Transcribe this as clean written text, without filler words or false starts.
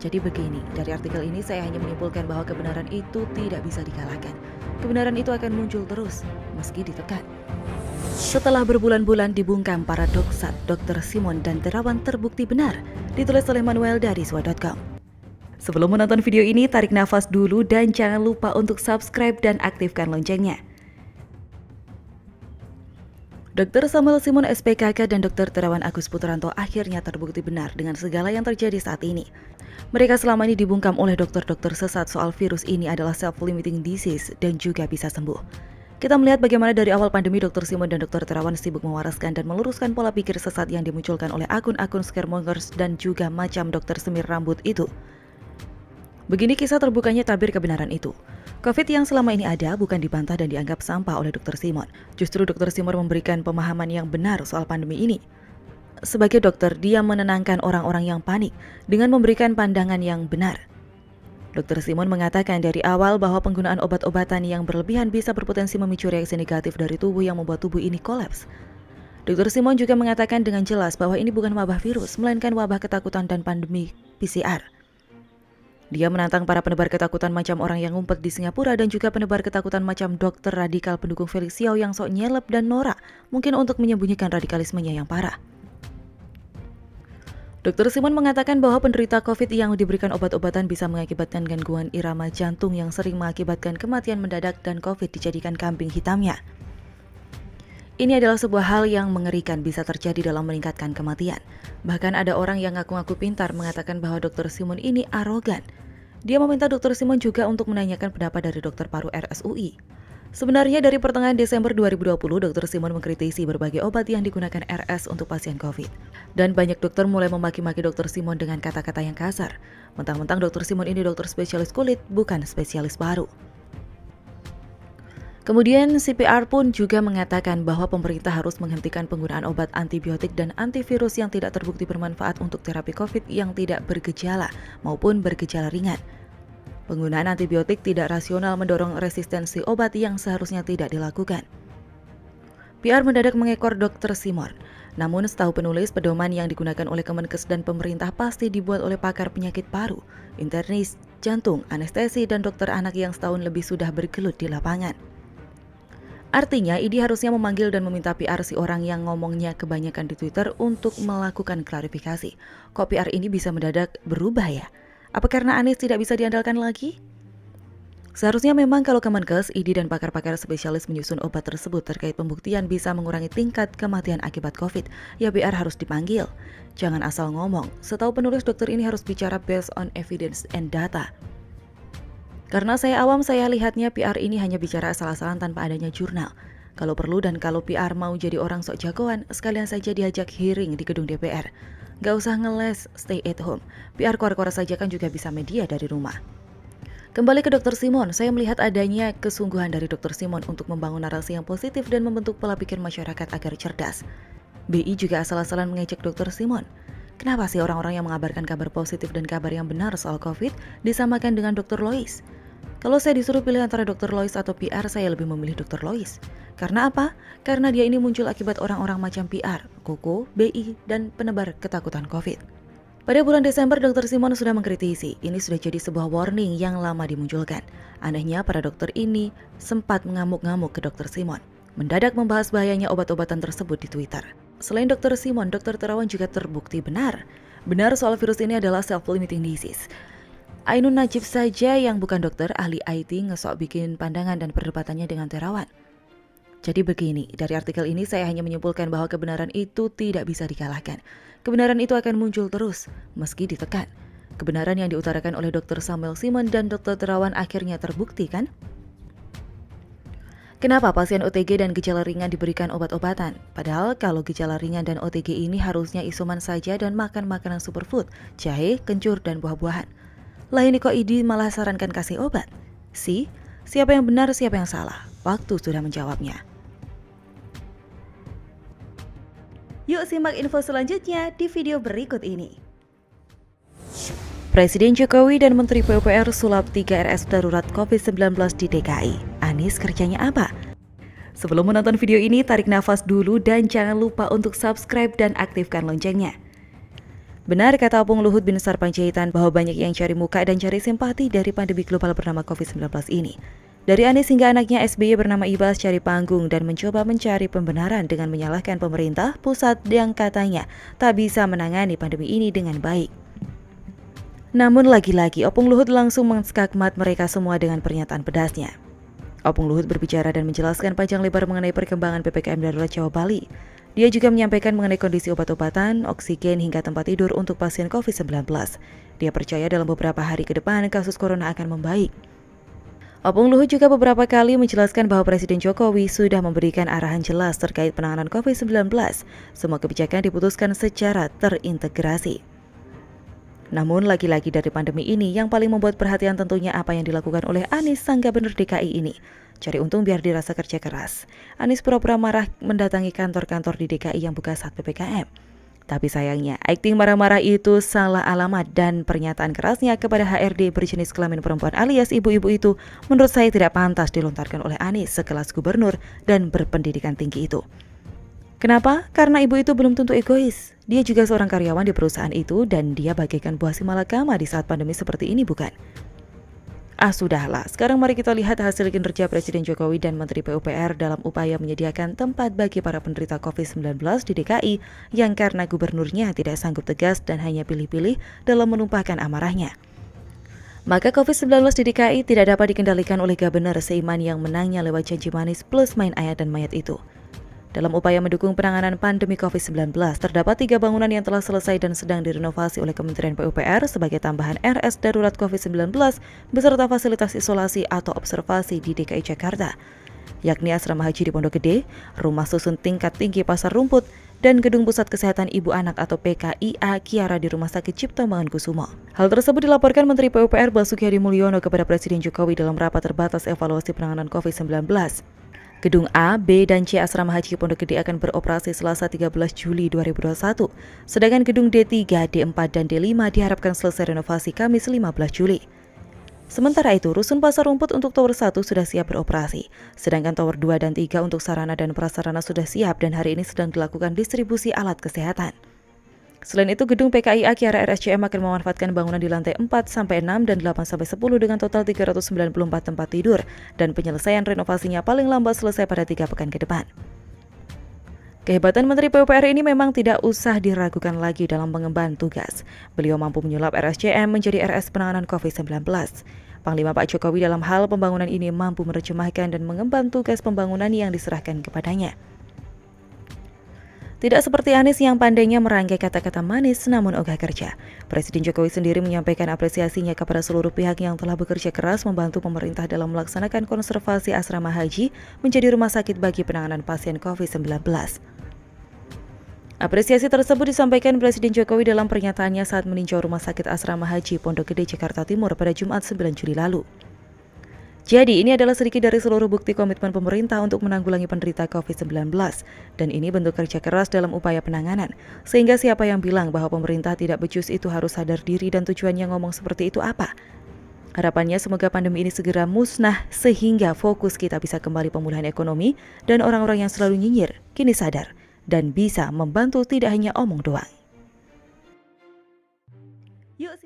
Jadi begini, dari artikel ini saya hanya menyimpulkan bahwa kebenaran itu tidak bisa dikalahkan. Kebenaran itu akan muncul terus, meski ditekan. Setelah berbulan-bulan dibungkam para doksat, Dr. Simon dan Terawan terbukti benar, ditulis oleh Manuel dari swa.com. Sebelum menonton video ini, tarik nafas dulu dan jangan lupa untuk subscribe dan aktifkan loncengnya. Dr. Samuel Simon SPKK dan Dr. Terawan Agus Putranto akhirnya terbukti benar dengan segala yang terjadi saat ini. Mereka selama ini dibungkam oleh dokter-dokter sesat soal virus ini adalah self-limiting disease dan juga bisa sembuh. Kita melihat bagaimana dari awal pandemi Dr. Simon dan Dr. Terawan sibuk mewaraskan dan meluruskan pola pikir sesat yang dimunculkan oleh akun-akun scaremongers dan juga macam dokter semir rambut itu. Begini kisah terbukanya tabir kebenaran itu. COVID yang selama ini ada bukan dibantah dan dianggap sampah oleh Dr. Simon. Justru Dr. Simon memberikan pemahaman yang benar soal pandemi ini. Sebagai dokter, dia menenangkan orang-orang yang panik dengan memberikan pandangan yang benar. Dr. Simon mengatakan dari awal bahwa penggunaan obat-obatan yang berlebihan bisa berpotensi memicu reaksi negatif dari tubuh yang membuat tubuh ini kolaps. Dr. Simon juga mengatakan dengan jelas bahwa ini bukan wabah virus, melainkan wabah ketakutan dan pandemi PCR. Dia menantang para penebar ketakutan macam orang yang ngumpet di Singapura dan juga penebar ketakutan macam dokter radikal pendukung Felix Xiao yang sok nyelep dan norak, mungkin untuk menyembunyikan radikalismenya yang parah. Dr. Simon mengatakan bahwa penderita COVID yang diberikan obat-obatan bisa mengakibatkan gangguan irama jantung yang sering mengakibatkan kematian mendadak dan COVID dijadikan kambing hitamnya. Ini adalah sebuah hal yang mengerikan bisa terjadi dalam meningkatkan kematian. Bahkan ada orang yang ngaku-ngaku pintar mengatakan bahwa Dr. Simon ini arogan. Dia meminta Dr. Simon juga untuk menanyakan pendapat dari dokter paru RSUI. Sebenarnya dari pertengahan Desember 2020, Dr. Simon mengkritisi berbagai obat yang digunakan RS untuk pasien COVID. Dan banyak dokter mulai memaki-maki Dr. Simon dengan kata-kata yang kasar. Mentang-mentang Dr. Simon ini dokter spesialis kulit, bukan spesialis paru. Kemudian CPR pun juga mengatakan bahwa pemerintah harus menghentikan penggunaan obat antibiotik dan antivirus yang tidak terbukti bermanfaat untuk terapi COVID yang tidak bergejala maupun bergejala ringan. Penggunaan antibiotik tidak rasional mendorong resistensi obat yang seharusnya tidak dilakukan. PR mendadak mengekor Dr. Simon. Namun setahu penulis, pedoman yang digunakan oleh Kemenkes dan pemerintah pasti dibuat oleh pakar penyakit paru, internis, jantung, anestesi, dan dokter anak yang setahun lebih sudah bergelut di lapangan. Artinya, ID harusnya memanggil dan meminta PR si orang yang ngomongnya kebanyakan di Twitter untuk melakukan klarifikasi. Kok PR ini bisa mendadak berubah ya? Apa karena Anies tidak bisa diandalkan lagi? Seharusnya memang kalau Kemenkes, ID dan pakar-pakar spesialis menyusun obat tersebut terkait pembuktian bisa mengurangi tingkat kematian akibat COVID, ya PR harus dipanggil. Jangan asal ngomong. Setahu penulis, dokter ini harus bicara based on evidence and data. Karena saya awam, saya lihatnya PR ini hanya bicara asal-asalan tanpa adanya jurnal. Kalau perlu dan kalau PR mau jadi orang sok jagoan, sekalian saja diajak hearing di gedung DPR. Gak usah ngeles, stay at home. PR kor-kor saja kan juga bisa media dari rumah. Kembali ke Dr. Simon, saya melihat adanya kesungguhan dari Dr. Simon untuk membangun narasi yang positif dan membentuk pola pikir masyarakat agar cerdas. BI juga asal-asalan mengejek Dr. Simon. Kenapa sih orang-orang yang mengabarkan kabar positif dan kabar yang benar soal COVID disamakan dengan Dr. Lois? Kalau saya disuruh pilih antara Dr. Lois atau PR, saya lebih memilih Dr. Lois. Karena apa? Karena dia ini muncul akibat orang-orang macam PR, Koko, BI, dan penebar ketakutan COVID. Pada bulan Desember, Dr. Simon sudah mengkritisi. Ini sudah jadi sebuah warning yang lama dimunculkan. Anehnya, para dokter ini sempat mengamuk-ngamuk ke Dr. Simon. Mendadak membahas bahayanya obat-obatan tersebut di Twitter. Selain Dr. Simon, Dr. Terawan juga terbukti benar. Benar soal virus ini adalah self-limiting disease. Ainun Najib saja yang bukan dokter, ahli IT, ngesok bikin pandangan dan perdebatannya dengan Terawan. Jadi begini, dari artikel ini saya hanya menyimpulkan bahwa kebenaran itu tidak bisa dikalahkan. Kebenaran itu akan muncul terus, meski ditekan. Kebenaran yang diutarakan oleh Dr. Samuel Simon dan Dr. Terawan akhirnya terbukti kan? Kenapa pasien OTG dan gejala ringan diberikan obat-obatan? Padahal kalau gejala ringan dan OTG ini harusnya isoman saja dan makan makanan superfood, jahe, kencur, dan buah-buahan. Lah ini kok ID malah sarankan kasih obat? Siapa yang benar, siapa yang salah? Waktu sudah menjawabnya. Yuk simak info selanjutnya di video berikut ini. Presiden Jokowi dan Menteri PUPR sulap 3 RS darurat COVID-19 di DKI. Anies kerjanya apa? Sebelum menonton video ini, tarik nafas dulu dan jangan lupa untuk subscribe dan aktifkan loncengnya. Benar kata Opung Luhut bin Sarpanjaitan bahwa banyak yang cari muka dan cari simpati dari pandemi global bernama COVID-19 ini. Dari Anies hingga anaknya SBY bernama Ibas cari panggung dan mencoba mencari pembenaran dengan menyalahkan pemerintah pusat yang katanya tak bisa menangani pandemi ini dengan baik. Namun lagi-lagi Opung Luhut langsung mengskakmat mereka semua dengan pernyataan pedasnya. Opung Luhut berbicara dan menjelaskan panjang lebar mengenai perkembangan PPKM darurat Jawa Bali. Dia juga menyampaikan mengenai kondisi obat-obatan, oksigen hingga tempat tidur untuk pasien COVID-19. Dia percaya dalam beberapa hari ke depan kasus corona akan membaik. Opung Luhut juga beberapa kali menjelaskan bahwa Presiden Jokowi sudah memberikan arahan jelas terkait penanganan COVID-19. Semua kebijakan diputuskan secara terintegrasi. Namun lagi-lagi dari pandemi ini yang paling membuat perhatian tentunya apa yang dilakukan oleh Anies sang Gubernur DKI ini. Cari untung biar dirasa kerja keras. Anies pura-pura marah mendatangi kantor-kantor di DKI yang buka saat PPKM. Tapi sayangnya, akting marah-marah itu salah alamat dan pernyataan kerasnya kepada HRD berjenis kelamin perempuan alias ibu-ibu itu menurut saya tidak pantas dilontarkan oleh Anies sekelas gubernur dan berpendidikan tinggi itu. Kenapa? Karena ibu itu belum tentu egois. Dia juga seorang karyawan di perusahaan itu dan dia bagaikan buah si malakama di saat pandemi seperti ini, bukan? Sudahlah. Sekarang mari kita lihat hasil kinerja Presiden Jokowi dan Menteri PUPR dalam upaya menyediakan tempat bagi para penderita COVID-19 di DKI yang karena gubernurnya tidak sanggup tegas dan hanya pilih-pilih dalam menumpahkan amarahnya. Maka COVID-19 di DKI tidak dapat dikendalikan oleh Gubernur seiman yang menangnya lewat janji manis plus main ayat dan mayat itu. Dalam upaya mendukung penanganan pandemi COVID-19, terdapat 3 bangunan yang telah selesai dan sedang direnovasi oleh Kementerian PUPR sebagai tambahan RS darurat COVID-19 beserta fasilitas isolasi atau observasi di DKI Jakarta, yakni Asrama Haji di Pondok Gede, Rumah Susun Tingkat Tinggi Pasar Rumput, dan Gedung Pusat Kesehatan Ibu Anak atau PKIA Kiara di Rumah Sakit Cipto Mangunkusumo. Hal tersebut dilaporkan Menteri PUPR Basuki Hadi Mulyono kepada Presiden Jokowi dalam rapat terbatas evaluasi penanganan COVID-19. Gedung A, B, dan C Asrama Haji Pondok Gede akan beroperasi Selasa 13 Juli 2021. Sedangkan gedung D3, D4, dan D5 diharapkan selesai renovasi Kamis 15 Juli. Sementara itu, Rusun Pasar Rumput untuk Tower 1 sudah siap beroperasi. Sedangkan Tower 2 dan 3 untuk sarana dan prasarana sudah siap dan hari ini sedang dilakukan distribusi alat kesehatan. Selain itu, gedung PKIA Kiara RSCM akan memanfaatkan bangunan di lantai 4-6 dan 8-10 dengan total 394 tempat tidur dan penyelesaian renovasinya paling lambat selesai pada 3 pekan ke depan. Kehebatan Menteri PUPR ini memang tidak usah diragukan lagi dalam mengemban tugas. Beliau mampu menyulap RSCM menjadi RS penanganan COVID-19. Panglima Pak Jokowi dalam hal pembangunan ini mampu menerjemahkan dan mengemban tugas pembangunan yang diserahkan kepadanya. Tidak seperti Anies yang pandainya merangkai kata-kata manis namun ogah kerja. Presiden Jokowi sendiri menyampaikan apresiasinya kepada seluruh pihak yang telah bekerja keras membantu pemerintah dalam melaksanakan konservasi asrama haji menjadi rumah sakit bagi penanganan pasien COVID-19. Apresiasi tersebut disampaikan Presiden Jokowi dalam pernyataannya saat meninjau rumah sakit asrama haji Pondok Gede, Jakarta Timur pada Jumat 9 Juli lalu. Jadi, ini adalah sedikit dari seluruh bukti komitmen pemerintah untuk menanggulangi penderita COVID-19. Dan ini bentuk kerja keras dalam upaya penanganan. Sehingga siapa yang bilang bahwa pemerintah tidak becus itu harus sadar diri dan tujuannya ngomong seperti itu apa? Harapannya semoga pandemi ini segera musnah sehingga fokus kita bisa kembali pemulihan ekonomi dan orang-orang yang selalu nyinyir kini sadar dan bisa membantu tidak hanya omong doang. Yuk